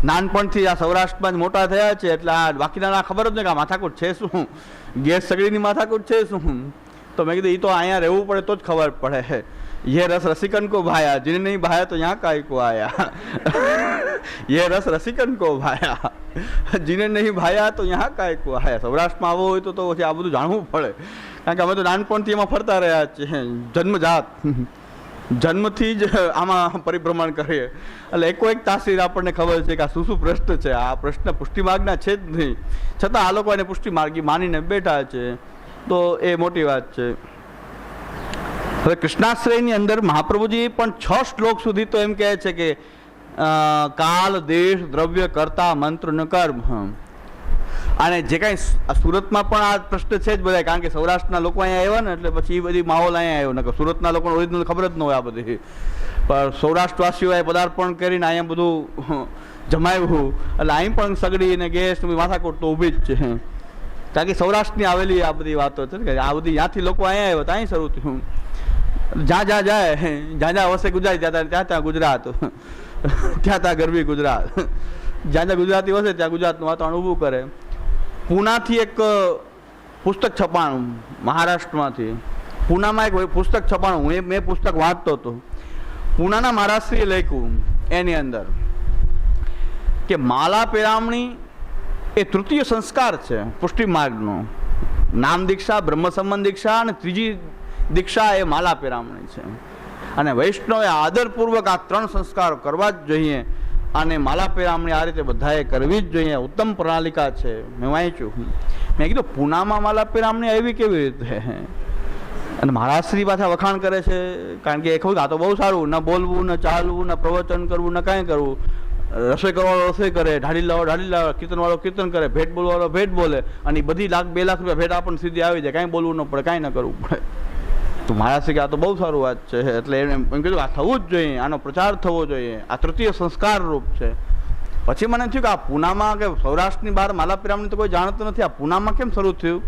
નાનપણથી આ સૌરાષ્ટ્રમાં જ મોટા થયા છે એટલે આ બાકીના ખબર જ નહીં કે આ માથાકૂટ છે શું, ગેસ સગડીની માથાકૂટ છે શું. તો મેં કીધું એ તો અહીંયા રહેવું પડે તો જ ખબર પડે. ये रस रसिकन को भाया, जिन्हें नहीं भाया तो यहाँ काय को आया. ये रस रसिकन को भाया, जिन्हें नहीं भाया तो यहाँ काय को आया. સૌરાષ્ટ્રમાં આવો હોય તો પછી આ બધું જાણવું પડે, કારણ કે અમે તો નાનપણથી એમાં ફરતા રહ્યા છીએ, જન્મજાત જન્મથી જ આમાં પરિભ્રમણ કરીએ. એટલે એકો એક તાસીર આપણને ખબર છે કે આ શું પ્રશ્ન છે. આ પ્રશ્ન પુષ્ટિ માર્ગના છે જ નહીં, છતાં આ લોકો એને પુષ્ટિ માર્ગી માનીને બેઠા છે, તો એ મોટી વાત છે. હવે કૃષ્ણાશ્રયની અંદર મહાપ્રભુજી પણ 6 શ્લોક સુધી તો એમ કહે છે કે કાલ દેશ દ્રવ્ય કર્તા મંત્ર ન કર્મ. અને જે કાંઈ સુરતમાં પણ આ પ્રશ્ન છે જ બધા, કારણ કે સૌરાષ્ટ્રના લોકો અહીંયા આવ્યા ને એટલે પછી એ બધી માહોલ અહીંયા આવ્યો. ને સુરતના લોકોને ઓરિજિનલ ખબર જ ન હોય આ બધી, પણ સૌરાષ્ટ્રવાસીઓએ પદાર્પણ કરીને અહીંયા બધું જમાવ્યું. એટલે અહીં પણ સગડી અને ગેસ માથાકૂટ તો ઊભી જ છે, કારણ કે સૌરાષ્ટ્રની આવેલી આ બધી વાતો છે કે આ બધી ત્યાંથી લોકો અહીંયા આવ્યા તો અહીં શરૂ થયું. જ્યાં જ્યાં જાય, જ્યાં જ્યાં વસે ગુજરાતી ત્યાં ત્યાં ગુજરાત, ત્યાં ત્યાં ગરવી ગુજરાત, જ્યાં જ્યાં ગુજરાતી વસે ત્યાં ગુજરાતનું વાતાવરણ ઊભું કરે. પૂનાથી એક પુસ્તક છપાણું, મહારાષ્ટ્રમાંથી પૂનામાં એક પુસ્તક છપાણું. મેં પુસ્તક વાંચતો હતો. પૂનાના મહારાષ્ટ્રીએ લખ્યું એની અંદર કે માલા પેરામણી એ તૃતીય સંસ્કાર છે પુષ્ટિ માર્ગનો. નામ દીક્ષા, બ્રહ્મ સંબંધ દીક્ષા અને ત્રીજી દીક્ષા એ માલા પેરામણી છે. અને વૈષ્ણવે આદરપૂર્વક આ 3 સંસ્કાર કરવા જ જોઈએ, અને માલા પેરામણી આ રીતે બધાએ કરવી જ જોઈએ. ઉત્તમ પ્રણાલિકા છે. મેં વાંચ્યું, મેં કીધું પૂનામાં માલા પેરામણી આવી કેવી રીતે? અને મહારાષ્ટ્રી પાછા વખાણ કરે છે, કારણ કે એ કહું આ તો બહુ સારું, ન બોલવું, ન ચાલવું, ન પ્રવચન કરવું, ન કાંઈ કરવું. રસોઈ કરવાવાળો રસોઈ કરે, ઢાળી લાવો, કીર્તનવાળો કીર્તન કરે, ભેટ બોલવાળો ભેટ બોલે, અને બધી $1,00,000 2,00,000 રૂપિયા ભેટ આપણને સીધી આવી જાય, કાંઈ બોલવું ન પડે, કાંઈ ન કરવું પડે. તો મહારાષ્ટ્રી કે આ તો બહુ સારું વાત છે. એટલે એમ કીધું આ થવું જ જોઈએ, આનો પ્રચાર થવો જોઈએ, આ તૃતીય સંસ્કાર રૂપ છે. પછી મને થયું કે આ પૂનામાં કે સૌરાષ્ટ્રની બહાર માલા પિરામણી તો કોઈ જાણતું નથી, આ પૂનામાં કેમ શરૂ થયું?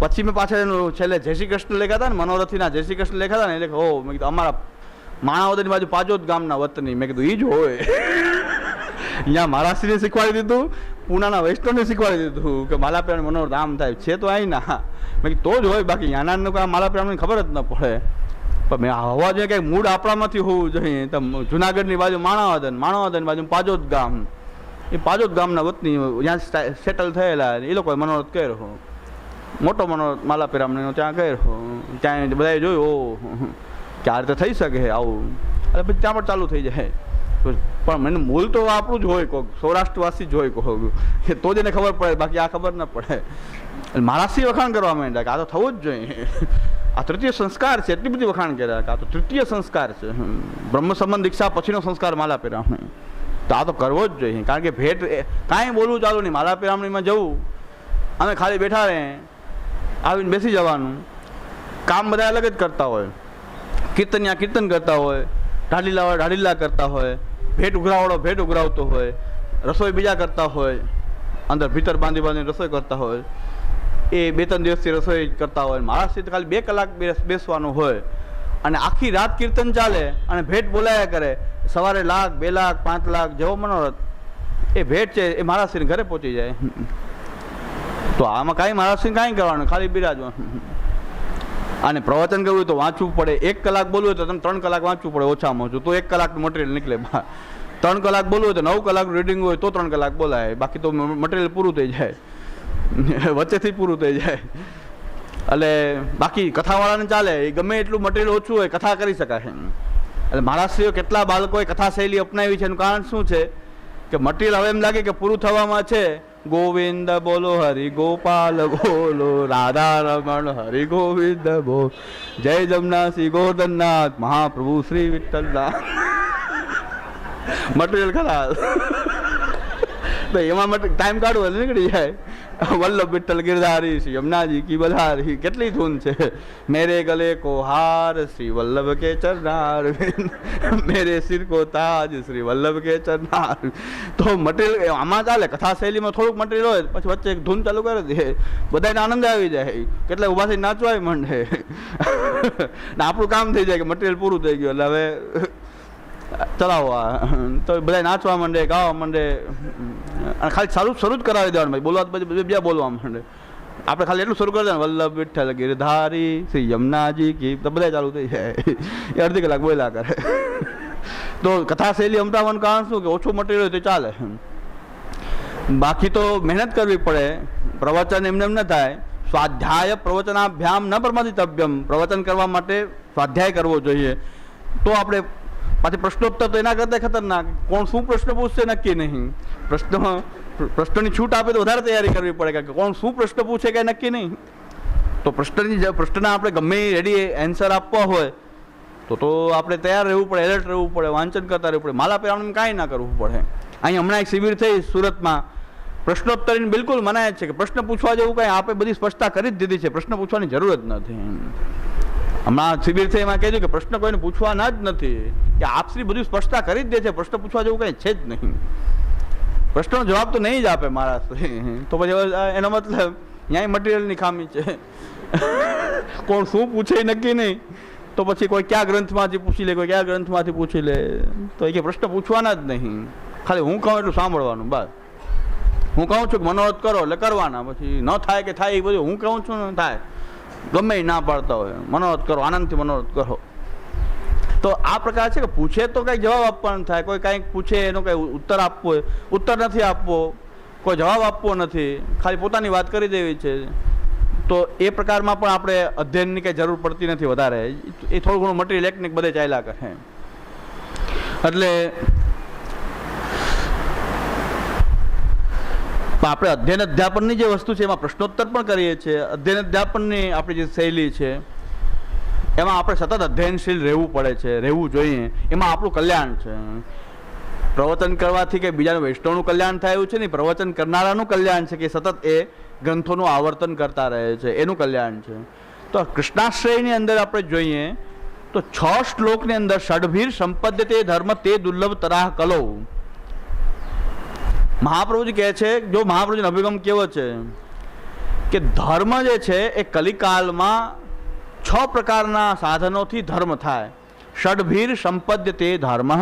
પછી મેં પાછળ એનું છેલ્લે જય શ્રી કૃષ્ણ લખ્યા હતા ને, મનોરથીના જય શ્રી કૃષ્ણ લખ્યા હતા ને, એટલે હો મેં કીધું અમારા માણાવદરની બાજુ પાજોદ ગામના વતની. મેં કીધું એ જ હોય. અહીંયા મહારાષ્ટ્રીને શીખવાડી દીધું, પૂનાના વૈષ્ણવને શીખવાડી દીધું કે માલા પિરામણી મનોરથ આમ થાય છે. તો અહીં ના મેં તો જ હોય, બાકી યાનાને કોઈ માલા પિરામણી ખબર જ ન પડે. પણ મેં હોવા જોઈએ કંઈક મૂળ આપણામાંથી હોવું જોઈએ. તો જુનાગઢની બાજુ માણાવદન બાજુ પાજોદ ગામ, એ પાજોદ ગામના વતની ત્યાં સેટલ થયેલા, એ લોકોએ મનોરથ કર્યો, મોટો મનોરથ માલા પિરામણીનો ત્યાં કર્યો. ત્યાં બધાએ જોયું કે આ રીતે થઈ શકે આવું, એટલે પછી ત્યાં પણ ચાલુ થઈ જાય. પણ મને મૂળ તો આપણું જ હોય, કોઈક સૌરાષ્ટ્રવાસી જ હોય કોઈક, એ તો જ એને ખબર પડે, બાકી આ ખબર ન પડે. મહારાષ્ટ્રી વખાણ કરવા માંડ્યા કે આ તો થવું જ જોઈએ, આ તૃતીય સંસ્કાર છે. એટલી બધી વખાણ કર્યા કે આ તો તૃતીય સંસ્કાર છે. બ્રહ્મ સંબંધ દીક્ષા પછીનો સંસ્કાર માલા પેરામણી, તો આ તો કરવો જ જોઈએ. કારણ કે ભેટ કાંઈ બોલવું ચાલુ નહીં, માલા પેરામણીમાં જવું, અમે ખાલી બેઠા રહે, આવીને બેસી જવાનું. કામ બધા અલગ જ કરતા હોય, કીર્તનિયા કીર્તન કરતા હોય, ઢાડીલા કરતા હોય, ભેટ ઉઘરાવાળો ભેટ ઉઘરાવતો હોય, રસોઈ બીજા કરતા હોય, અંદર ભીતર બાંધીને રસોઈ કરતા હોય, એ 2-3 દિવસથી રસોઈ કરતા હોય. મહારાષ્ટ્રી ખાલી 2 કલાક બેસવાનું હોય, અને આખી રાત કીર્તન ચાલે અને ભેટ બોલાયા કરે. સવારે 1,00,000 2,00,000 5,00,000 જેવો મનોરથ, એ ભેટ છે એ મહારાષ્ટ્રીને ઘરે પહોંચી જાય. તો આમાં કાંઈ મહારાષ્ટ્રીને કાંઈ કરવાનું, ખાલી બિરાજવાનું. અને પ્રવચન કરવું હોય તો વાંચવું પડે. 1 કલાક બોલવું હોય તો તમે 3 કલાક વાંચવું પડે ઓછામાં ઓછું, તો 1 કલાકનું મટીરિયલ નીકળે. 3 કલાક બોલવું હોય તો 9 કલાકનું રીડિંગ હોય તો 3 કલાક બોલાય, બાકી તો મટીરિયલ પૂરું થઈ જાય, વચ્ચેથી પૂરું થઈ જાય. એટલે બાકી કથાવાળાને ચાલે, એ ગમે એટલું મટીરિયલ ઓછું હોય કથા કરી શકાય. એટલે મહારાષ્ટ્રીઓ કેટલા બાળકોએ કથા શૈલી અપનાવી છે, એનું કારણ શું છે કે મટીરિયલ હવે એમ લાગે કે પૂરું થવામાં છે. ગોવિંદ બોલો હરિ ગોપાલ બોલો, રાધા રમણ હરિ ગોવિંદ બોલ, જય જમનાસી ગોર્ધનનાથ મહાપ્રભુ શ્રી વિઠ્ઠલનાથ. મટીરિયલ ખરા તો એમાં ટાઈમ કાઢવો નીકળી જાય. વલ્લભ વિઠ્ઠલ ગિરધારી શ્રી યમુનાજી કી બધારી, કેટલી ધૂન છે. મેરે ગલે કો હાર શ્રી વલ્લભ કે ચરનાર, મેરે સિર કો તાજ શ્રી વલ્લભ કે ચરનાર. તો મટીરિયલ આમાં ચાલે, કથા શૈલીમાં થોડુંક મટીરિયલ હોય પછી વચ્ચે એક ધૂન ચાલુ કરી દે, બધાને આનંદ આવી જાય, કેટલા ઊભા થઈ નાચવા માંડે ને આપણું કામ થઈ જાય કે મટીરિયલ પૂરું થઈ ગયું એટલે હવે ચલાવવા, તો બધા નાચવા માંડે, ગાવા માંડે, અને ખાલી શરૂ જ કરાવી દેવાનું ભાઈ, બોલવા પછી બીજા બોલવા માંડે. આપણે ખાલી એટલું શરૂ કરી દેવાનું વલ્લભ વિઠ્ઠલ ગિરધારી શ્રી યમુનાજી કી, તો બધા ચાલુ થઈ જાય, એ અડધી કલાક બોલ્યા કરે. તો કથા શૈલી અમદાવાનું કારણ શું કે ઓછું મટીરિયલ હોય તો ચાલે, બાકી તો મહેનત કરવી પડે. પ્રવચન એમને એમ ન થાય. સ્વાધ્યાય પ્રવચનાભ્યામ ન પ્રમાદિતવ્યમ, પ્રવચન કરવા માટે સ્વાધ્યાય કરવો જોઈએ. તો આપણે પાછી પ્રશ્નોત્તર તો એના કરતા ખતરનાક, કોણ શું પ્રશ્ન પૂછશે નક્કી નહીં. પ્રશ્નની છૂટ આપે તો વધારે તૈયારી કરવી પડે, કે કોણ શું પ્રશ્ન પૂછે કે નક્કી નહીં. તો પ્રશ્નના આપણે ગમે રેડી એન્સર આપવા હોય તો આપણે તૈયાર રહેવું પડે, એલર્ટ રહેવું પડે, વાંચન કરતા રહેવું પડે, માલા પહેરવાનું કાંઈ ના કરવું પડે. અહીં હમણાં એક શિબિર થઈ સુરતમાં, પ્રશ્નોત્તરીને બિલકુલ મનાય છે કે પ્રશ્ન પૂછવા જેવું કાંઈ આપણે બધી સ્પષ્ટતા કરી જ દીધી છે, પ્રશ્ન પૂછવાની જરૂર જ નથી. હમણાં શિબિર થઈ એમાં કહેજો કે પ્રશ્ન કોઈને પૂછવાના જ નથી, કે આપશ્રી બધી સ્પષ્ટતા કરી જ દે છે, પ્રશ્ન પૂછવા જેવું કંઈ છે જ નહીં. પ્રશ્નનો જવાબ તો નહીં જ આપે મારા, તો પછી એનો મતલબ ત્યાં મટીરિયલની ખામી છે. કોણ શું પૂછે નક્કી નહીં, તો પછી કોઈ કયા ગ્રંથમાંથી પૂછી લે, કોઈ કયા ગ્રંથમાંથી પૂછી લે, તો એ કે પ્રશ્ન પૂછવાના જ નહીં, ખાલી હું કહું એટલું સાંભળવાનું બસ. હું કહું છું કે મનોરથ કરો એટલે કરવાના, પછી ન થાય કે થાય એ બધું હું કહું છું ને થાય, ગમે એ ના પાડતા હોય, મનોરથ કરો, આનંદથી મનોરથ કરો. તો આ પ્રકાર છે કે પૂછે તો કંઈક જવાબ આપવાનો થાય, કોઈ કાંઈક પૂછે એનો કંઈ ઉત્તર આપવો હોય, ઉત્તર નથી આપવો, કોઈ જવાબ આપવો નથી, ખાલી પોતાની વાત કરી દેવી છે. તો એ પ્રકારમાં પણ આપણે અધ્યયનની કંઈ જરૂર પડતી નથી વધારે, એ થોડું ઘણું મટીરિયલ એક ને બધે ચાલ્યા કરે. એટલે આપણે અધ્યયન અધ્યાપનની જે વસ્તુ છે એમાં પ્રશ્નોત્તર પણ કરીએ છીએ. અધ્યયન અધ્યાપનની આપણી જે શૈલી છે એમાં આપણે સતત અધ્યયનશીલ રહેવું પડે છે, રહેવું જોઈએ. એમાં આપણું કલ્યાણ છે. પ્રવચન કરવાથી કે બીજાનું વૈષ્ણવનું કલ્યાણ થાય એવું છે નહીં, પ્રવચન કરનારાનું કલ્યાણ છે કે સતત એ ગ્રંથોનું આવર્તન કરતા રહે છે, એનું કલ્યાણ છે. તો કૃષ્ણાશ્રયની અંદર આપણે જોઈએ તો 6 શ્લોકની અંદર ષડભીર સંપદ્યતે ધર્મ તે દુર્લભ તરાહ કલો. મહાપ્રભુજી કહે છે, જો મહાપ્રભુજીનો અભિગમ કેવો છે કે ધર્મ જે છે એ કલિકાલમાં 6 પ્રકારના સાધનોથી ધર્મ થાય. ષડભીર સંપદ્યતે ધર્મ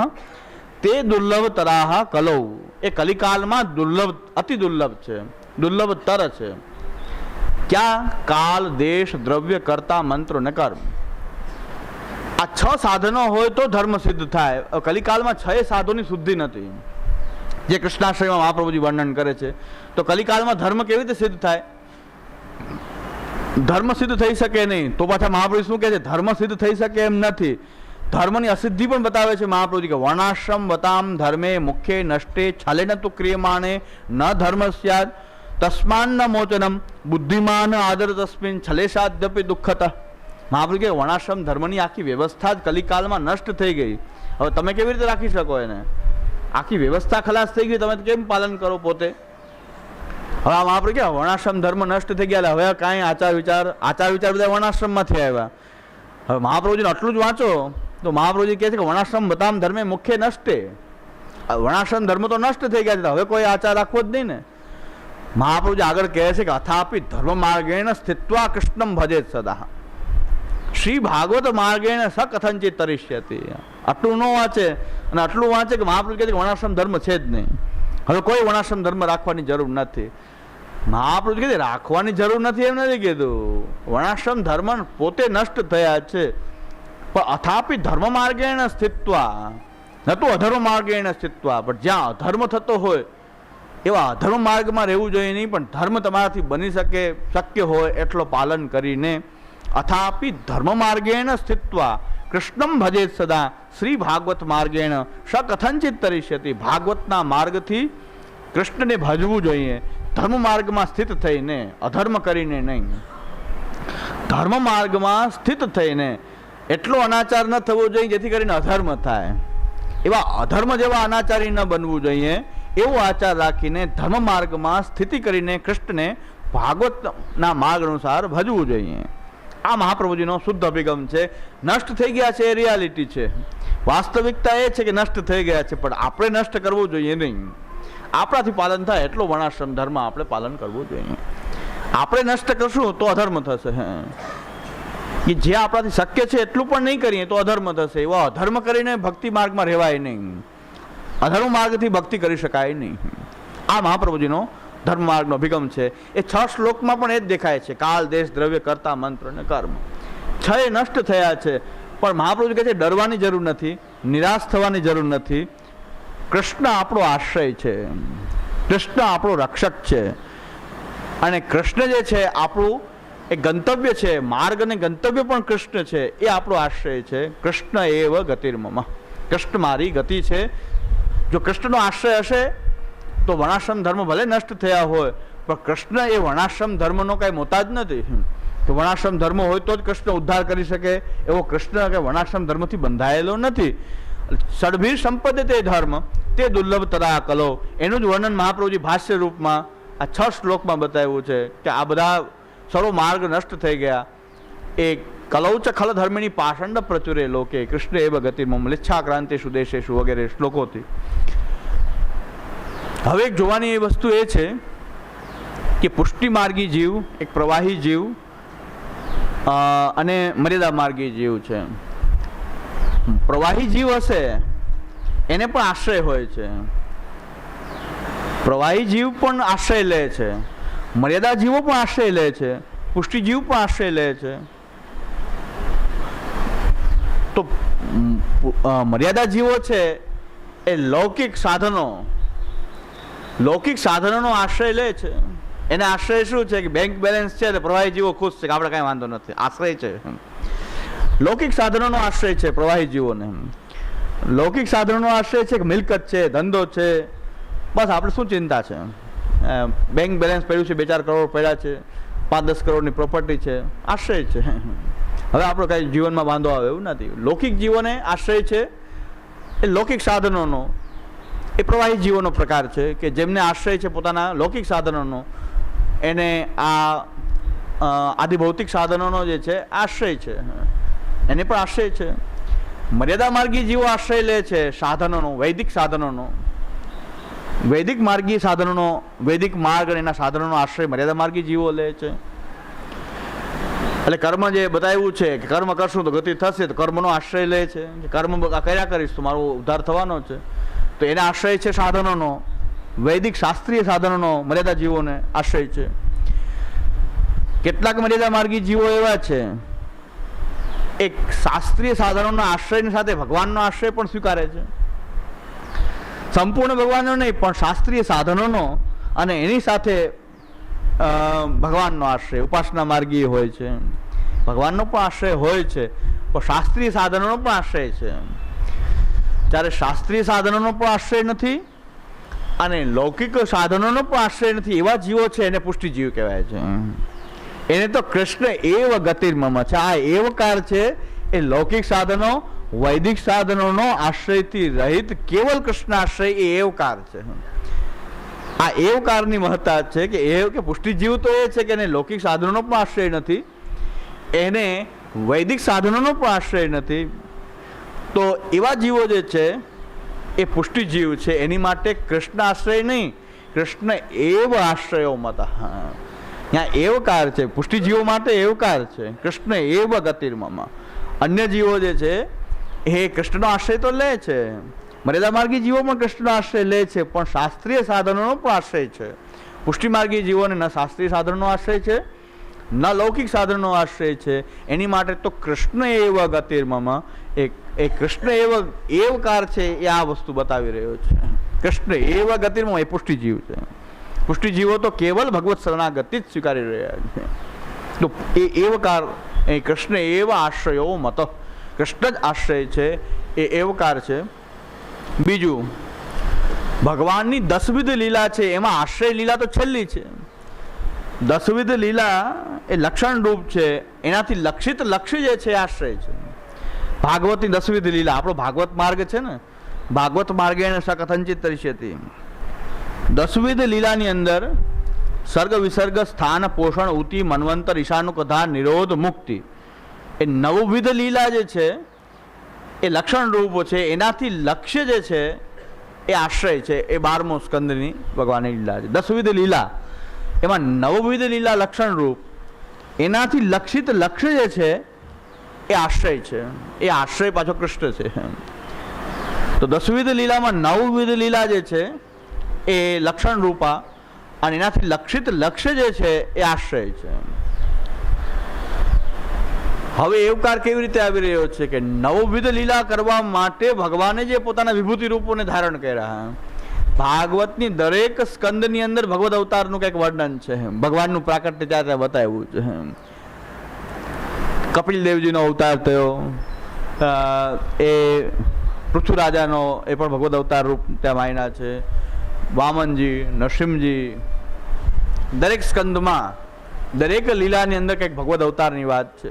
તે દુર્લભ તરાહ કલો. એ કલિકાલમાં દુર્લભ, અતિ દુર્લભ છે, દુર્લભતર છે. ક્યાં? કાલ, દેશ, દ્રવ્ય, કર્તા, મંત્ર ને કર્મ. આ 6 સાધનો હોય તો ધર્મ સિદ્ધ થાય. કલિકાલમાં 6 સાધનોની શુદ્ધિ નથી, જે કૃષ્ણાશ્રયમાં મહાપ્રભુજી વર્ણન કરે છે. તો કલિકાલમાં ધર્મ કેવી રીતે સિદ્ધ થાય? ધર્મ સિદ્ધ થઈ શકે નહીં. તો પાછા મહાપ્રભુ શું કહે છે? ધર્મ સિદ્ધ થઈ શકે એમ નથી. ધર્મની અસિદ્ધિ પણ બતાવે છે મહાપ્રભુજી કે વર્ણાશ્રમ વતામ ધર્મે મુખ્ય નષ્ટે છલેન તુ ક્રિયમાણે ન ધર્મ સ્યાદ તસ્માન ન મોચનમ બુદ્ધિમાન આદર તસ્મિન છલેશાદ્યપી દુઃખત. મહાપ્રભુ કે વર્ણાશ્રમ ધર્મની આખી વ્યવસ્થા જ કલિકાલમાં નષ્ટ થઈ ગઈ. હવે તમે કેવી રીતે રાખી શકો એને? આખી વ્યવસ્થા ખલાસ થઈ ગઈ, તમે કેમ પાલન કરો પોતે? હવે આ મહાપ્રભુ કે વર્ણાશ્રમ ધર્મ નષ્ટ થઈ ગયા, હવે કાંઈ આચાર વિચાર બધા વર્ણાશ્રમમાંથી આવ્યા. હવે મહાપ્રભુજીને આટલું જ વાંચો તો મહાપ્રભુજી કહે છે કે વર્ણાશ્રમ બતામ ધર્મે મુખ્ય નષ્ટે. વર્ણાશ્રમ ધર્મ તો નષ્ટ થઈ ગયા છે, હવે કોઈ આચાર રાખવો જ નહીં ને. મહાપ્રભુજી આગળ કહે છે કે અથાપી ધર્મ માર્ગેણ સ્થિત્વા કૃષ્ણમ ભજેત સદા શ્રી ભાગવત માર્ગેણ સ કથંચિત તરિષ્યતિ. આટલું ન વાંચે અને આટલું વાંચે કે મહાપ્રભુ કહે છે કે વર્ણાશ્રમ ધર્મ છે જ નહીં, હવે કોઈ વર્ણાશ્રમ ધર્મ રાખવાની જરૂર નથી. મહાપ્રભુ કહે છે રાખવાની જરૂર નથી એમ નથી કીધું, વર્ણાશ્રમ ધર્મ પોતે નષ્ટ થયા છે. પણ અથાપી ધર્મ માર્ગેણ સ્થિત્વા, નતું અધર્મ માર્ગેણ સ્થિત્વા, પણ જ્યાં અધર્મ થતો હોય એવા અધર્મ માર્ગમાં રહેવું જોઈએ નહીં, પણ ધર્મ તમારાથી બની શકે, શક્ય હોય એટલો પાલન કરીને અથાપી ધર્મ માર્ગેણ સ્થિત્વા કૃષ્ણમ ભજેત સદા શ્રી ભાગવત માર્ગેણ સ કથંચિત તરિષ્યતિ. ભાગવતના માર્ગથી કૃષ્ણને ભજવું જોઈએ, ધર્મ માર્ગમાં સ્થિત થઈને, અધર્મ કરીને નહીં. ધર્મ માર્ગમાં સ્થિત થઈને એટલો અનાચાર ન થવો જોઈએ જેથી કરીને અધર્મ થાય. એવા અધર્મ જેવા અનાચારી ન બનવું જોઈએ. એવો આચાર રાખીને ધર્મ માર્ગમાં સ્થિતિ કરીને કૃષ્ણને ભાગવતના માર્ગ અનુસાર ભજવું જોઈએ. આ મહાપ્રભુજીનો શુદ્ધ અભિગમ છે. નષ્ટ થઈ ગયા છે એ રિયાલિટી છે, વાસ્તવિકતા એ છે કે નષ્ટ થઈ ગયા છે, પણ આપણે નષ્ટ કરવું જોઈએ નહીં. આપણાથી પાલન થાય એટલો વર્ણાશ્રમ ધર્મ આપણે પાલન કરવું જોઈએ. આપણે નષ્ટ કરશું તો અધર્મ થશે, કે જે આપણાથી શક્ય છે એટલું પણ નહીં કરીએ તો અધર્મ થશે. એવા અધર્મ કરીને ભક્તિ માર્ગમાં રહેવાય નહીં, અધર્મ માર્ગથી ભક્તિ કરી શકાય નહીં. આ મહાપ્રભુજીનો ધર્મ માર્ગનો અભિગમ છે. એ 6 શ્લોકમાં પણ એ જ દેખાય છે. કાલ, દેશ, દ્રવ્ય, કર્તા, મંત્ર અને કર્મ 6 નષ્ટ થયા છે. પણ મહાપ્રભુજી કહે છે ડરવાની જરૂર નથી, નિરાશ થવાની જરૂર નથી. કૃષ્ણ આપણો આશ્રય છે, કૃષ્ણ આપણો રક્ષક છે, અને કૃષ્ણ જે છે આપણું એ ગંતવ્ય છે. માર્ગ અને ગંતવ્ય પણ કૃષ્ણ છે, એ આપણો આશ્રય છે. કૃષ્ણ એવ ગતિર્મમ, કૃષ્ણ મારી ગતિ છે. જો કૃષ્ણનો આશ્રય હશે તો વર્ણાશ્રમ ધર્મ ભલે નષ્ટ થયા હોય, પણ કૃષ્ણ એ વર્ણાશ્રમ ધર્મનો કાંઈ મોતાજ નથી. તો વર્ણાશ્રમ ધર્મ હોય તો જ કૃષ્ણ ઉદ્ધાર કરી શકે, એવો કૃષ્ણ કે વર્ણાશ્રમ ધર્મથી બંધાયેલો નથી. ષડભીર સંપદે તે ધર્મ તે દુર્લભ તરા કલો, એનું જ વર્ણન મહાપ્રભુજી ભાષ્ય રૂપમાં આ 6 શ્લોકમાં બતાવ્યું છે કે આ બધા સર્વ માર્ગ નષ્ટ થઈ ગયા. એ કલૌચ ખલ ધર્મિણી પાષંડ પ્રચુરે લોકે કૃષ્ણ એવ ગતિર્મમ લિચ્છાક્રાંતિષુ દેશેષુ વગેરે શ્લોકોથી. હવે એક જોવાની એ વસ્તુ એ છે કે પુષ્ટિ માર્ગી જીવ, એક પ્રવાહી જીવ અને મર્યાદા માર્ગી જીવ છે. પ્રવાહી જીવ હશે એને પણ આશ્રય હોય છે, પ્રવાહી જીવ પણ આશ્રય લે છે, મર્યાદા જીવો પણ આશ્રય લે છે, પુષ્ટિ જીવ પણ આશ્રય લે છે. તો મર્યાદા જીવો છે એ લૌકિક સાધનોનો આશ્રય લે છે. એને આશ્રય શું છે કે બેંક બેલેન્સ છે તો પ્રવાહી જીવો ખુશ છે કે આપણે કાંઈ વાંધો નથી, આશ્રય છે. લૌકિક સાધનોનો આશ્રય છે પ્રવાહી જીવોને. લૌકિક સાધનોનો આશ્રય છે કે મિલકત છે, ધંધો છે, બસ આપણે શું ચિંતા છે, બેંક બેલેન્સ પડ્યું છે, 2-4 કરોડ પડ્યા છે, 5-10 કરોડની પ્રોપર્ટી છે, આશ્રય છે. હવે આપણો કાંઈ જીવનમાં વાંધો આવે એવું નથી. લૌકિક જીવોને આશ્રય છે એ લૌકિક સાધનોનો, એ પ્રવાહી જીવોનો પ્રકાર છે કે જેમને આશ્રય છે પોતાના લૌકિક સાધનોનો. એને આ આદિભૌતિક સાધનોનો જે છે આશ્રય છે, એને પણ આશ્રય છે. મર્યાદા માર્ગી જીવો આશ્રય લે છે સાધનોનો, વૈદિક સાધનોનો. વૈદિક માર્ગી સાધનોનો, વૈદિક માર્ગ અને એના સાધનોનો આશ્રય મર્યાદા માર્ગી જીવો લે છે. એટલે કર્મ જે બતાવ્યું છે કે કર્મ કરશું તો ગતિ થશે, તો કર્મનો આશ્રય લે છે. કર્મ કર્યા કરીશ તો મારો ઉદ્ધાર થવાનો છે, તો એના આશ્રય છે સાધનોનો. વૈદિક શાસ્ત્રીય સાધનોનો મર્યાદા જીવોને આશ્રય છે. કેટલાક મર્યાદા માર્ગી જીવો એવા છે એક શાસ્ત્રીય સાધનોના આશ્રયની સાથે ભગવાનનો આશ્રય પણ સ્વીકારે છે. સંપૂર્ણ ભગવાનનો નહીં, પણ શાસ્ત્રીય સાધનોનો અને એની સાથે ભગવાનનો આશ્રય. ઉપાસના માર્ગી હોય છે, ભગવાનનો પણ આશ્રય હોય છે, પણ શાસ્ત્રીય સાધનોનો પણ આશ્રય છે. જ્યારે શાસ્ત્રીય સાધનોનો પણ આશ્રય નથી અને લૌકિક સાધનોનો પણ આશ્રય નથી, એવા જીવો છે એને પુષ્ટિ જીવ કહેવાય છે. એને તો કૃષ્ણ એવ ગતિર્મમ છે. આ એવકાર છે એ લૌકિક સાધનો, વૈદિક સાધનોનો આશ્રયથી રહિત કેવલ કૃષ્ણ આશ્રય એ એવકાર છે. આ એવકારની મહત્તા છે કે એવ કે પુષ્ટિ જીવ તો એ છે કે એને લૌકિક સાધનોનો પણ આશ્રય નથી, એને વૈદિક સાધનોનો પણ આશ્રય નથી. તો એવા જીવો જે છે એ પુષ્ટિ જીવ છે. એની માટે કૃષ્ણ આશ્રય નહીં, કૃષ્ણ એવ આશ્રયો મત. ત્યાં એવકાર છે, પુષ્ટિ જીવો માટે એવકાર છે, કૃષ્ણ એવ ગતિર્મમ. અન્ય જીવો જે છે એ કૃષ્ણનો આશ્રય તો લે છે, મર્યાદા માર્ગી જીવો પણ કૃષ્ણનો આશ્રય લે છે, પણ શાસ્ત્રીય સાધનોનો પણ આશ્રય છે. પુષ્ટિ માર્ગી જીવોને ન શાસ્ત્રીય સાધનોનો આશ્રય છે, ન લૌકિક સાધનોનો આશ્રય છે. એની માટે તો કૃષ્ણ એવ ગતિર્મમ, એ કૃષ્ણ એવકાર છે એ આ વસ્તુ બતાવી રહ્યો છે. કૃષ્ણ એવ ગતિર્મમ એ પુષ્ટિ જીવ છે. પુષ્ટિ જીવો તો કેવલ ભગવત શરણાગતિ જ સ્વીકારી રહ્યા છે. તો એ એવકાર, એ કૃષ્ણ એવ આશ્રયો મત, કૃષ્ણ જ આશ્રય છે, એ એવકાર છે. બીજું, ભગવાનની 10વિધ લીલા છે, એમાં આશ્રય લીલા તો છેલ્લી છે. 10વિધ લીલા એ લક્ષણ રૂપ છે, એનાથી લક્ષિત લક્ષ્ય જે છે આશ્રય છે. ભાગવતની 10વિધ લીલા, આપણો ભાગવત માર્ગ છે ને, ભાગવત માર્ગે સકથંચિત તરિષ્યતિ. 10વિધ લીલાની અંદર સર્ગ વિસર્ગ સ્થાન પોષણ ઉતિ મન્વંતર ઈશાનું કથા નિરોધ મુક્તિ, એ નવવિધ લીલા જે છે એ લક્ષણ રૂપો છે. એનાથી લક્ષ્ય જે છે એ આશ્રય છે. એ 12મો સ્કંદની ભગવાનની લીલા છે. 10વિધ લીલા, એમાં નવવિધ લીલા લક્ષણ રૂપ, એનાથી લક્ષિત લક્ષ્ય જે છે એ આશ્રય છે. એ આશ્રય પાછો કૃષ્ણ છે. તો 10વિધ લીલામાં 9વિધ લીલા જે છે એ લક્ષણ રૂપા, અને એનાથી લક્ષિત લક્ષ્ય જે છે એ આશ્રય છે. હવે એવકાર કેવી રીતે આવી રહ્યો છે કે નવવિધ લીલા કરવા માટે ભગવાને જે પોતાના વિભૂતિ રૂપોને ધારણ કર્યા. ભાગવતની દરેક સ્કંદની અંદર ભગવદ અવતારનું કંઈક વર્ણન છે. ભગવાનનું પ્રાકટ્ય ત્યાં ત્યાં બતાવ્યું છે. કપિલ દેવજીનો અવતાર થયો, એ પૃથ્વીરાજાનો, એ પણ ભગવદ અવતાર રૂપ ત્યાં માયના છે. વામનજી, નરસિંહજી, દરેક સ્કંદમાં દરેક લીલાની અંદર કંઈક ભગવદ અવતારની વાત છે.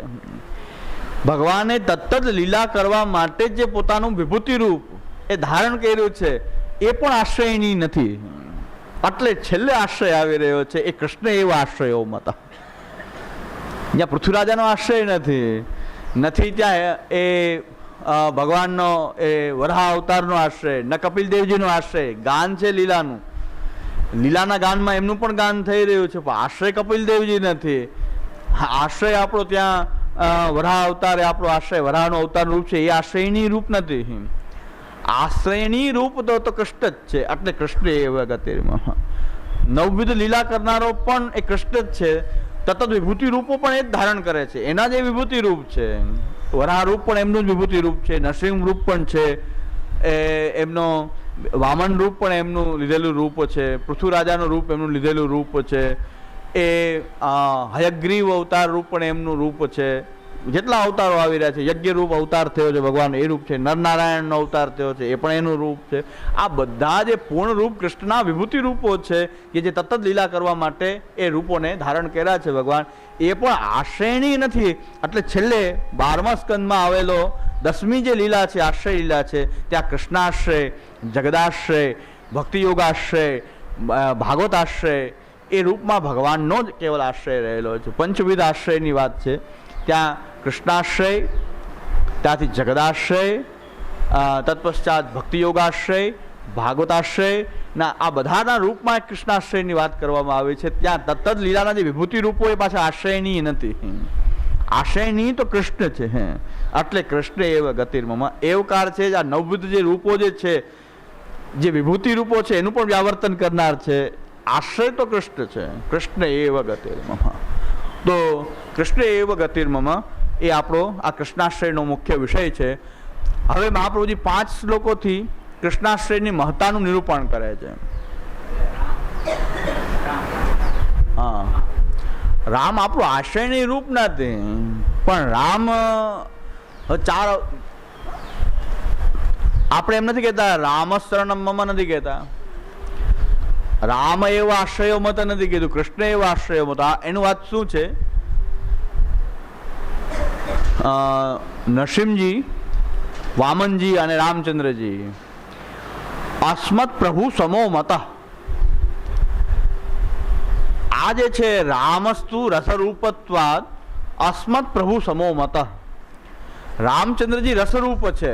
ભગવાને તત્ત લીલા કરવા માટે જે પોતાનું વિભૂતિ રૂપ એ ધારણ કર્યું છે એ પણ આશ્રયની નથી. એટલે છેલ્લે આશ્રય આવી રહ્યો છે એ કૃષ્ણ એવા આશ્રયોમાં હતા. જ્યાં પૃથ્વીરાજાનો આશ્રય નથી ત્યાં એ ભગવાનનો એ વરાહ અવતારનો આશ્રય, ન કપિલ દેવજીનો આશ્રય. ગાન છે લીલાનું, લીલાના ગાનમાં એમનું પણ ગાન થઈ રહ્યું છે, પણ આશ્રય કપિલ દેવજી નથી. આશ્રય આપણો ત્યાં વરાહ અવતાર, એ આપણો આશ્રય વરાહનો અવતારનું રૂપ છે, એ આશ્રયની રૂપ નથી. આશ્રયની રૂપ તો કૃષ્ણ જ છે. એટલે કૃષ્ણ એ ગતિમાં નવવિધ લીલા કરનારો પણ એ કૃષ્ણ જ છે. તત્ત વિભૂતિ રૂપો પણ એ જ ધારણ કરે છે. એના જે વિભૂતિ રૂપ છે, વરાહ રૂપ પણ એમનું જ વિભૂતિ રૂપ છે, નરસિંહ રૂપ પણ છે, એમનો વામન રૂપ પણ એમનું લીધેલું રૂપ છે, પૃથ્વીરાજાનું રૂપ એમનું લીધેલું રૂપ છે, એ હયગ્રીવ અવતાર રૂપ પણ એમનું રૂપ છે. જેટલા અવતારો આવી રહ્યા છે, યજ્ઞ રૂપ અવતાર થયો છે ભગવાન, એ રૂપ છે. નરનારાયણનો અવતાર થયો છે, એ પણ એનું રૂપ છે. આ બધા જે પૂર્ણ રૂપ કૃષ્ણના વિભૂતિ રૂપો છે કે જે તત્ત લીલા કરવા માટે એ રૂપોને ધારણ કર્યા છે ભગવાન, એ પણ આશ્રયની નથી. એટલે છેલ્લે 12મા સ્કંદમાં આવેલો 10મી જે લીલા છે, આશ્રય લીલા છે, ત્યાં કૃષ્ણાશ્રય, જગદાશ્રય, ભક્તિ યોગાશ્રય, ભાગવતાશ્રય, એ રૂપમાં ભગવાનનો જ કેવલ આશ્રય રહેલો છે. પંચવિધ આશ્રયની વાત છે. ત્યાં કૃષ્ણાશ્રય, ત્યાંથી જગદાશ્રય, તત્પશ્ચાત ભક્તિ યોગાશ્રય, ભાગવતાશ્રય ના આ બધાના રૂપમાં કૃષ્ણાશ્રયની વાત કરવામાં આવી છે. ત્યાં તત્ત લીલાના જે વિભૂતિ રૂપો એ પાછા આશ્રયની નથી. આશ્રયની તો કૃષ્ણ છે. એટલે કૃષ્ણ એવ ગતિર્મમ એવકાર છે. આ નવવિધ જે રૂપો જે છે, જે વિભૂતિ રૂપો છે, એનું પણ વ્યાવર્તન કરનાર છે. આશ્રય તો કૃષ્ણ છે. કૃષ્ણ એવ ગતિર્મમ. તો કૃષ્ણ એવ ગતિર્મમ એ આપણો આ કૃષ્ણાશ્રયનો મુખ્ય વિષય છે. હવે મહાપ્રભુજી 5 શ્લોકોથી કૃષ્ણાશ્રયની મહત્તાનું નિરૂપણ કરે છે. હા, રામ આપણું આશ્રયની રૂપ નથી, પણ રામ 4 આપણે એમ નથી કહેતા રામ શરણમ મમ નથી કહેતા, રામ એવો આશ્રયો મત નથી કીધું, કૃષ્ણ એવો આશ્રયો મત. એનું વાત શું છે? નરસિંહજી, વામનજી અને રામચંદ્રજી અસ્મત પ્રભુ સમો મત. આ જે છે રામસ્તુ રસરૂપત્વાદ અસ્મત પ્રભુ સમો મત. રામચંદ્રજી રસરૂપ છે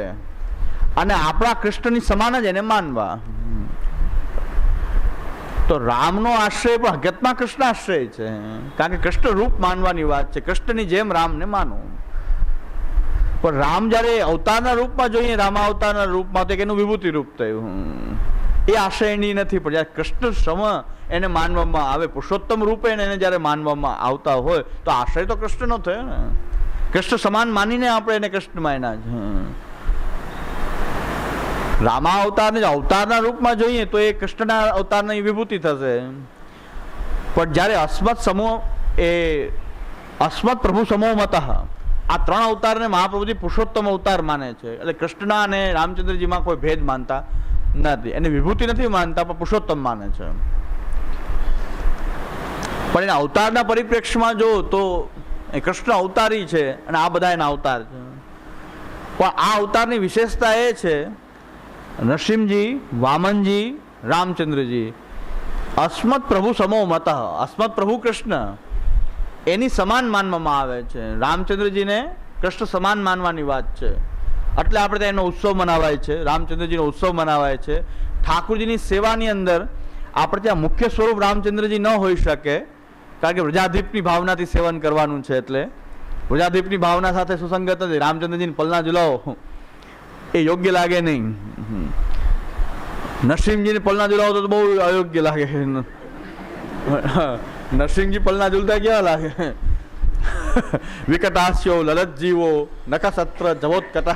અને આપણા કૃષ્ણની સમાન જ એને માનવા. તો રામનો આશ્રય પણ હકીકતમાં કૃષ્ણ આશ્રય છે, કારણ કે કૃષ્ણ રૂપ માનવાની વાત છે. કૃષ્ણની જેમ રામને માનો. પણ રામ જ્યારે અવતારના રૂપમાં જોઈએ, રામા અવતારના રૂપમાં, તો એનું વિભૂતિ રૂપ થયું, એ આશ્રયની નથી. પણ જ્યારે કૃષ્ણ સમ એને માનવામાં આવે, પુરુષોત્તમ રૂપે એને જ્યારે માનવામાં આવતા હોય, તો આશ્રય તો કૃષ્ણનો થયો ને. કૃષ્ણ સમાન માનીને આપણે એને કૃષ્ણ માન્યા છે. રામા અવતારને અવતારના રૂપમાં જોઈએ તો એ કૃષ્ણના અવતારની વિભૂતિ થશે. પણ જ્યારે અસ્મત સમૂહ એ અસ્મત પ્રભુ સમૂહ મત, આ 3 અવતારને મહાપ્રભુજી પુરુષોત્તમ અવતાર માને છે. એટલે કૃષ્ણના અને રામચંદ્રજીમાં કોઈ ભેદ માનતા નથી, એને વિભૂતિ નથી માનતા, પણ પુરુષોત્તમ માને છે. પણ એના અવતારના પરિપ્રેક્ષ્યમાં જો તો એ કૃષ્ણ અવતારી છે અને આ બધા એના અવતાર છે. પણ આ અવતારની વિશેષતા એ છે, નરસિંહજી, વામનજી, રામચંદ્રજી, અસ્મદ પ્રભુ સમો મત, અસ્મદ પ્રભુ કૃષ્ણ એની સમાન માનવામાં આવે છે. રામચંદ્રજીને કૃષ્ણ સમાન માનવાની વાત છે. એટલે આપણે ત્યાં એનો ઉત્સવ મનાવાય છે, રામચંદ્રજીનો ઉત્સવ મનાવાય છે. ઠાકુરજીની સેવાની અંદર આપણે ત્યાં મુખ્ય સ્વરૂપ રામચંદ્રજી ન હોઈ શકે, કારણ કે વ્રજાધીપની ભાવનાથી સેવન કરવાનું છે. એટલે વ્રજાધીપની ભાવના સાથે સુસંગત નથી. રામચંદ્રજીને પલના ઝુલાવો એ યોગ્ય લાગે નહીં. નરસિંહજીને પલના ઝુલાવો તો બહુ અયોગ્ય લાગે. નરસિંહજી પલના ઝૂલતા કેવા લાગે? વિકટાસ્યો લલત જીવો નખસત્ર જવોત્કટ.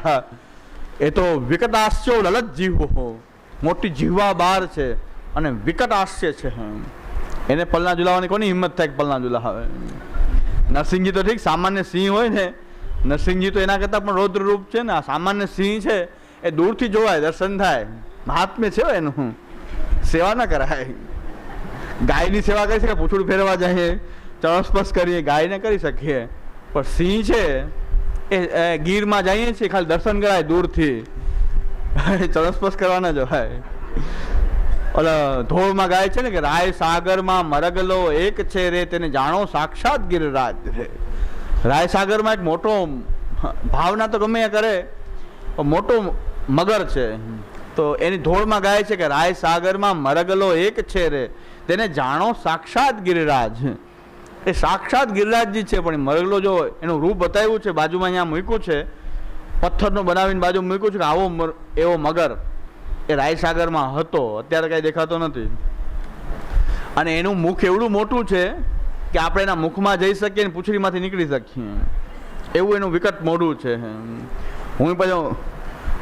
એ તો વિકટાસ્યો લલત જીવો, મોટી જીવવા બાર છે અને વિકટ હાસ્ય છે. એને પલના ઝુલાવવાની કોની હિંમત થાય પલના ઝુલાવે? નરસિંહજી તો ઠીક સામાન્ય સિંહ હોય ને, નરસિંહજી તો એના કરતાં પણ રૌદ્ર રૂપ છે ને. આ સામાન્ય સિંહ છે એ દૂરથી જોવાય, દર્શન થાય, મહાત્મ્ય છે એનું, સેવા ન કરાય. ગાયની સેવા કરી શકે, પૂછડું ફેરવા જઈએ, ચરણસ્પર્શ કરીએ, ગાયને કરી શકીએ, પણ સિંહ છે એ ગીરમાં જઈએ છીએ ખાલી દર્શન કરાય દૂરથી, ચરણસ્પર્શ કરવા ન જવાય. ઓલા ધોળમાં ગાય છે ને કે રાય સાગરમાં મરગલો એક છે રે, તેને જાણો સાક્ષાત ગિરિરાજ રે. રાય સાગરમાં એક મોટો, ભાવના તો ગમે એ કરે, મોટો મગર છે. તો એની ધોળમાં ગાય છે કે રાય સાગરમાં મરગલો એક છે રે, તેને જાણો સાક્ષાત ગિરિરાજ. એ સાક્ષાત ગિરિરાજજી છે. પણ મરગલો જો એનું રૂપ બતાવ્યું છે, બાજુમાં અહીંયા મૂક્યું છે, પથ્થરનો બનાવીને બાજુ મૂક્યું છે કે આવો એવો મગર એ રાયસાગરમાં હતો. અત્યારે કાંઈ દેખાતો નથી. અને એનું મુખ એવડું મોટું છે કે આપણે એના મુખમાં જઈ શકીએ ને પૂંછડીમાંથી નીકળી શકીએ, એવું એનું વિકટ મોઢું છે.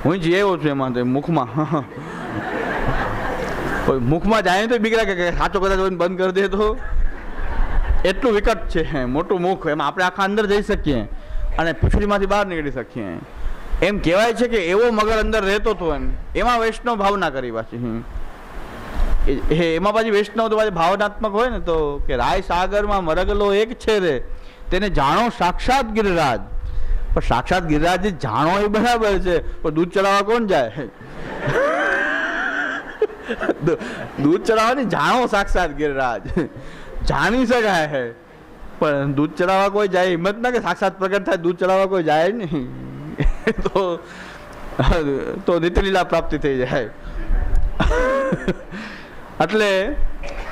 હું જ એવો છું એમાં મુખમાં. મુખમાં જાય તો બીક લાગે કે સાચો કદાચ બંધ કરી દે તો. એટલું વિકટ છે, મોટું મુખ. એમાં આપણે આખા અંદર જઈ શકીએ અને પૂંછડીમાંથી બહાર નીકળી શકીએ. એમ કહેવાય છે કે એવો મગર અંદર રહેતો હતો. એમાં વૈષ્ણવ ભાવના કરી પાછી. એમાં પાછી વૈષ્ણવ તો પાછી ભાવનાત્મક હોય ને, તો કે રાય સાગરમાં મરગલો એક છે રે, તેને જાણો સાક્ષાત ગિરિરાજ. પણ સાક્ષાત ગિરિરાજ જાણો એ બરાબર છે, પણ દૂધ ચડાવવા કોણ જાય? દૂધ ચડાવવાની જાણો સાક્ષાત ગિરિરાજ જાણી શકાય છે, પણ દૂધ ચડાવવા કોઈ જાય હિંમત ના કે સાક્ષાત પ્રગટ થાય દૂધ ચડાવવા કોઈ જાય નહીં. તો નિત્યલીલા પ્રાપ્તિ થઈ જાય. એટલે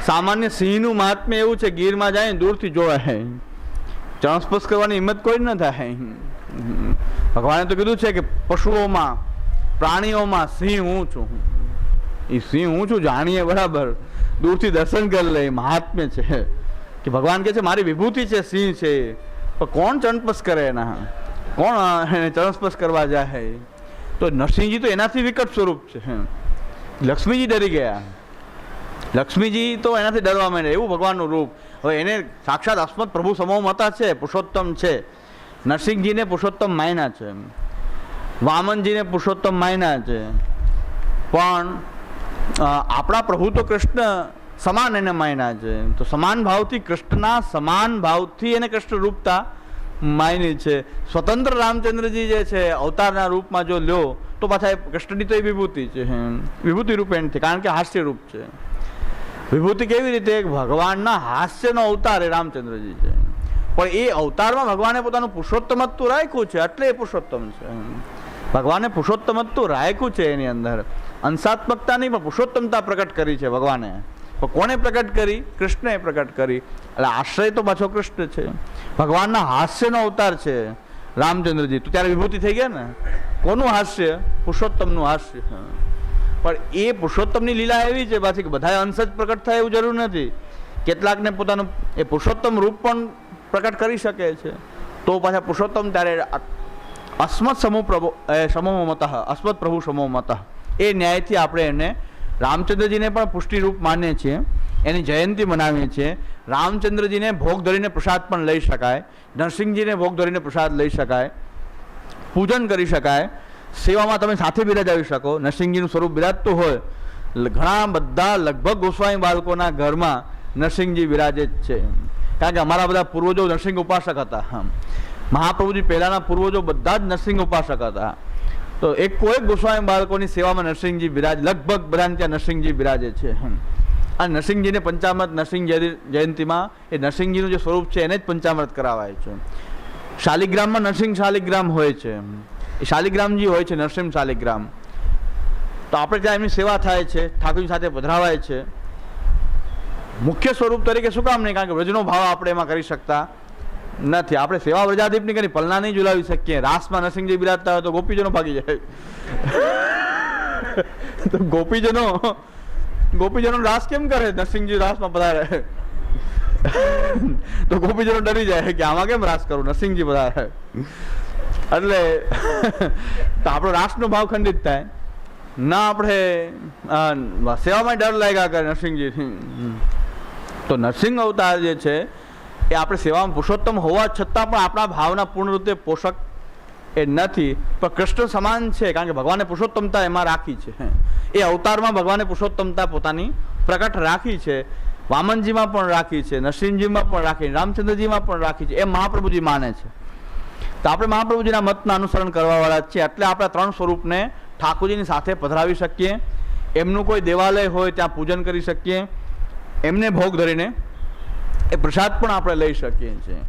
સામાન્ય સિંહનું મહાત્મ્ય એવું છે, ગીરમાં જાય દૂરથી જોવાય, ચરણસ્પર્શ કરવાની હિંમત કોઈ ન થાય. ભગવાને તો કીધું છે કે પશુઓમાં, પ્રાણીઓમાં સિંહ હું છું. એ સિંહ હું છું જાણીએ બરાબર, દૂરથી દર્શન કરી લે, મહાત્મ્ય છે. કે ભગવાન કહે છે મારી વિભૂતિ છે, સિંહ છે, પણ કોણ ચરણસ્પર્શ કરે એના? કોણ એને ચરણસ્પર્શ કરવા જાય? તો નરસિંહજી તો એનાથી વિકટ સ્વરૂપ છે. લક્ષ્મીજી ડરી ગયા. લક્ષ્મીજી તો એનાથી ડરવા માંડે, એવું ભગવાનનું રૂપ. હવે એને સાક્ષાત અસ્મદ પ્રભુ સમો મતા છે, પુરુષોત્તમ છે. નરસિંહજીને પુરુષોત્તમ માયના છે, વામનજીને પુરુષોત્તમ માયના છે, પણ આપણા પ્રભુ તો કૃષ્ણ સમાન એને માયના છે. તો સમાન ભાવથી કૃષ્ણના સમાન ભાવથી એને કૃષ્ણ રૂપતા માયની છે. સ્વતંત્ર રામચંદ્રજી જે છે અવતારના રૂપમાં જો લ્યો તો પાછા કૃષ્ણની તો એ વિભૂતિ છે, વિભૂતિ રૂપેણથી, કારણ કે હાસ્ય રૂપ છે. વિભૂતિ કેવી રીતે? ભગવાનના હાસ્યનો અવતાર એ રામચંદ્રજી છે. પણ એ અવતારમાં ભગવાને પોતાનું પુરુષોત્તમત્વ રાખ્યું છે, એટલે એ પુરુષોત્તમ છે. ભગવાને પુરુષોત્તમત્વ રાખ્યું છે, એની અંદર અંશાત્મકતા નહીં પણ પુરુષોત્તમતા પ્રકટ કરી છે ભગવાને. પણ કોને પ્રકટ કરી? કૃષ્ણએ પ્રકટ કરી. એટલે આશ્રય તો પાછો કૃષ્ણ છે. ભગવાનના હાસ્યનો અવતાર છે રામચંદ્રજી. તો ત્યારે વિભૂતિ થઈ ગયા ને. કોનું હાસ્ય? પુરુષોત્તમનું હાસ્ય. પણ એ પુરુષોત્તમની લીલા એવી છે પાછી કે બધા અંશ જ પ્રકટ થાય એવું જરૂર નથી. કેટલાકને પોતાનું એ પુરુષોત્તમ રૂપ પણ પ્રકટ કરી શકે છે. તો પાછા પુરુષોત્તમ ત્યારે અસ્મદ સમૂહ પ્રભુ સમૂહ મત, અસ્મદ પ્રભુ સમૂહ મત, એ ન્યાયથી આપણે એને રામચંદ્રજીને પણ પુષ્ટિ રૂપ માનીએ છીએ. એની જયંતિ મનાવીએ છીએ. રામચંદ્રજીને ભોગ ધરીને પ્રસાદ પણ લઈ શકાય, નરસિંહજીને ભોગ ધરીને પ્રસાદ લઈ શકાય, પૂજન કરી શકાય, સેવામાં તમે સાથે બિરાજાવી શકો. નરસિંહજીનું સ્વરૂપ બિરાજતું હોય. ઘણા બધા લગભગ ગોસ્વામી બાળકોના ઘરમાં નરસિંહજી બિરાજે જ છે, કારણ કે અમારા બધા પૂર્વજો નરસિંહ ઉપાસક હતા. મહાપ્રભુજી પહેલાના પૂર્વજો બધા જ નરસિંહ ઉપાસક હતા. તો એક કોઈ ગોસ્વામી બાળકોની સેવામાં નરસિંહજી બિરાજ, લગભગ બધાને ત્યાં નરસિંહજી બિરાજે છે. અને નરસિંહજીને પંચામૃત નરસિંહ જયંતીમાં એ નરસિંહજીનું જે સ્વરૂપ છે એને જ પંચામૃત કરાવાય છે. શાલિગ્રામમાં નરસિંહ શાલિગ્રામ હોય છે, એ શાલિગ્રામજી હોય છે, નરસિંહ શાલિગ્રામ. તો આપણે ત્યાં એમની સેવા થાય છે, ઠાકોરજી સાથે પધરાવાય છે. મુખ્ય સ્વરૂપ તરીકે શું કામ નહીં? કારણ કે વ્રજનો ભાવ આપણે એમાં કરી શકતા નથી. આપણે સેવા વ્રજાદીપની કરી પલના નહીં ઝુલાવી શકીએ. રાસમાં નરસિંહજી બિરાજતા હોય તો ગોપીજનો ભાગી જાય. તો ગોપીજનો રાસ કેમ કરે? નરસિંહજી રાસમાં પધારે તો ગોપીજનો ડરી જાય કે આમાં કેમ રાસ કરું, નરસિંહજી પધારે. એટલે તો આપણો રાસનો ભાવ ખંડિત થાય ના. આપણે સેવામાં ડર લાગ્યા કરે નરસિંહજી. તો નરસિંહ અવતાર જે છે એ આપણે સેવામાં પુરુષોત્તમ હોવા છતાં પણ આપણા ભાવના પૂર્ણ રીતે પોષક એ નથી, પણ કૃષ્ણ સમાન છે. કારણ કે ભગવાને પુરુષોત્તમતા એમાં રાખી છે. એ અવતારમાં ભગવાને પુરુષોત્તમતા પોતાની પ્રકટ રાખી છે. વામનજીમાં પણ રાખી છે, નરસિંહજીમાં પણ રાખી, રામચંદ્રજીમાં પણ રાખી છે. એ મહાપ્રભુજી માને છે. તો આપણે મહાપ્રભુજીના મતના અનુસરણ કરવાવાળા છીએ. એટલે આપણે 3 સ્વરૂપને ઠાકોરજીની સાથે પધરાવી શકીએ. એમનું કોઈ દેવાલય હોય ત્યાં પૂજન કરી શકીએ. એમને ભોગ ધરીને એ પ્રસાદ પણ આપણે લઈ શકીએ છીએ.